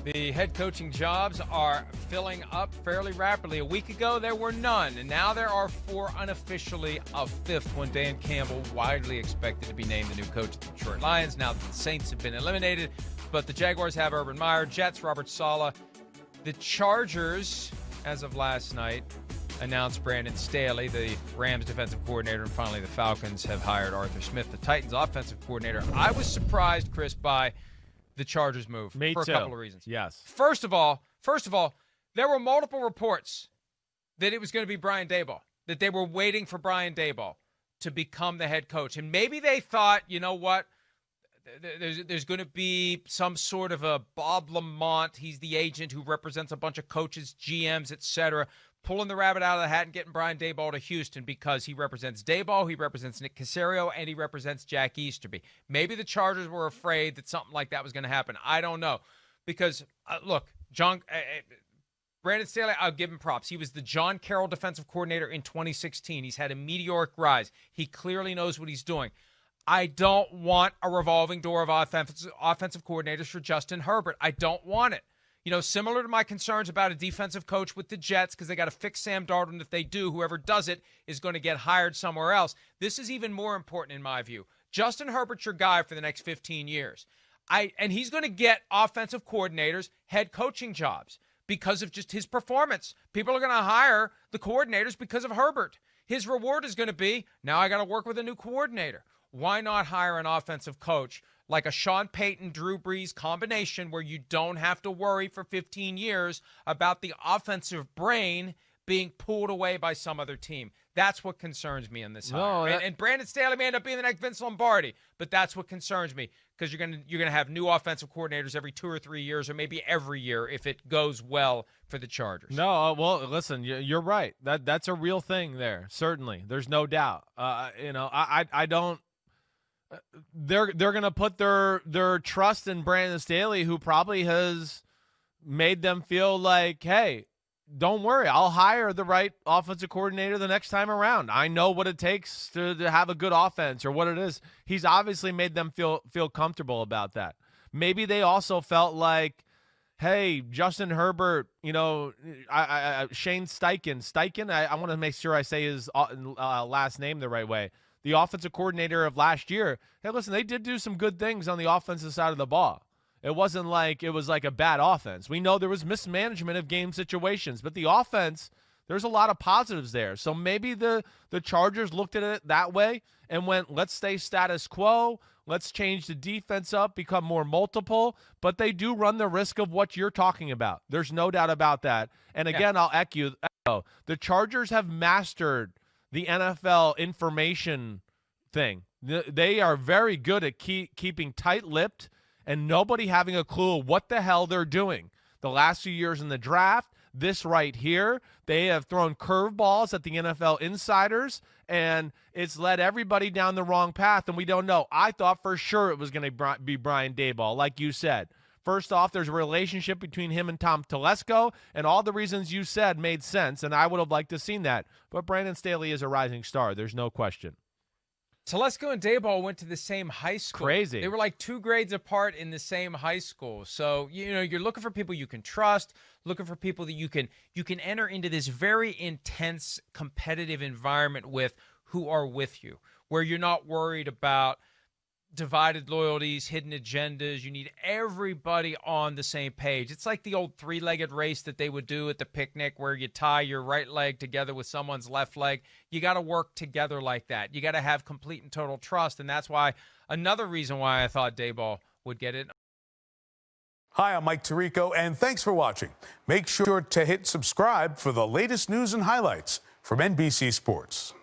The head coaching jobs are filling up fairly rapidly. A week ago, there were none, and now there are four unofficially, a fifth when Dan Campbell, widely expected to be named the new coach of the Detroit Lions, now that the Saints have been eliminated. But the Jaguars have Urban Meyer, Jets, Robert Saleh. The Chargers, as of last night, announced Brandon Staley, the Rams defensive coordinator, and finally the Falcons have hired Arthur Smith, the Titans offensive coordinator. I was surprised, Chris, by the Chargers move Me for too. a couple of reasons. Yes. First of all, there were multiple reports that it was going to be Brian Daboll, that they were waiting for Brian Daboll to become the head coach. And maybe they thought, you know what, there's going to be some sort of a Bob Lamont. He's the agent who represents a bunch of coaches, GMs, etc., pulling the rabbit out of the hat and getting Brian Daboll to Houston because he represents Daboll, he represents Nick Caserio, and he represents Jack Easterby. Maybe the Chargers were afraid that something like that was going to happen. I don't know. Because, look, Brandon Staley, I'll give him props. He was the John Carroll defensive coordinator in 2016. He's had a meteoric rise. He clearly knows what he's doing. I don't want a revolving door of offensive coordinators for Justin Herbert. I don't want it. You know, similar to my concerns about a defensive coach with the Jets because they got to fix Sam Darnold, and if they do, whoever does it is going to get hired somewhere else. This is even more important in my view. Justin Herbert's your guy for the next 15 years. And he's going to get offensive coordinators, head coaching jobs because of just his performance. People are going to hire the coordinators because of Herbert. His reward is going to be, now I got to work with a new coordinator. Why not hire an offensive coach like a Sean Payton, Drew Brees combination where you don't have to worry for 15 years about the offensive brain being pulled away by some other team? That's what concerns me in this hire. And Brandon Staley may end up being the next Vince Lombardi, but that's what concerns me because you're gonna have new offensive coordinators every 2 or 3 years, or maybe every year if it goes well for the Chargers. No, well, listen, you're right. That's a real thing there. Certainly, there's no doubt. I don't. They're going to put their trust in Brandon Staley, who probably has made them feel like, hey, don't worry, I'll hire the right offensive coordinator the next time around. I know what it takes to have a good offense or what it is. He's obviously made them feel comfortable about that. Maybe they also felt like, hey, Justin Herbert, Shane Steichen, I want to make sure I say his last name the right way. The offensive coordinator of last year, hey, listen, they did do some good things on the offensive side of the ball. It wasn't like it was like a bad offense. We know there was mismanagement of game situations, but the offense, there's a lot of positives there. So maybe the Chargers looked at it that way and went, let's stay status quo. Let's change the defense up, become more multiple. But they do run the risk of what you're talking about. There's no doubt about that. And again, I'll echo, the Chargers have mastered the NFL information thing. They are very good at keeping tight-lipped and nobody having a clue what the hell they're doing. The last few years in the draft, this right here, they have thrown curveballs at the NFL insiders, and it's led everybody down the wrong path, and we don't know. I thought for sure it was going to be Brian Daboll, like you said. First off, there's a relationship between him and Tom Telesco, and all the reasons you said made sense, and I would have liked to have seen that. But Brandon Staley is a rising star. There's no question. Telesco and Daboll went to the same high school. Crazy. They were like 2 grades apart in the same high school. So, you're looking for people you can trust, looking for people that you can enter into this very intense competitive environment with who are with you, where you're not worried about divided loyalties, hidden agendas. You need everybody on the same page. It's like the old 3-legged race that they would do at the picnic where you tie your right leg together with someone's left leg. You got to work together like that. You got to have complete and total trust, and that's why another reason why I thought Daboll would get it. Hi, I'm Mike Tirico, and thanks for watching. Make sure to hit subscribe for the latest news and highlights from NBC Sports.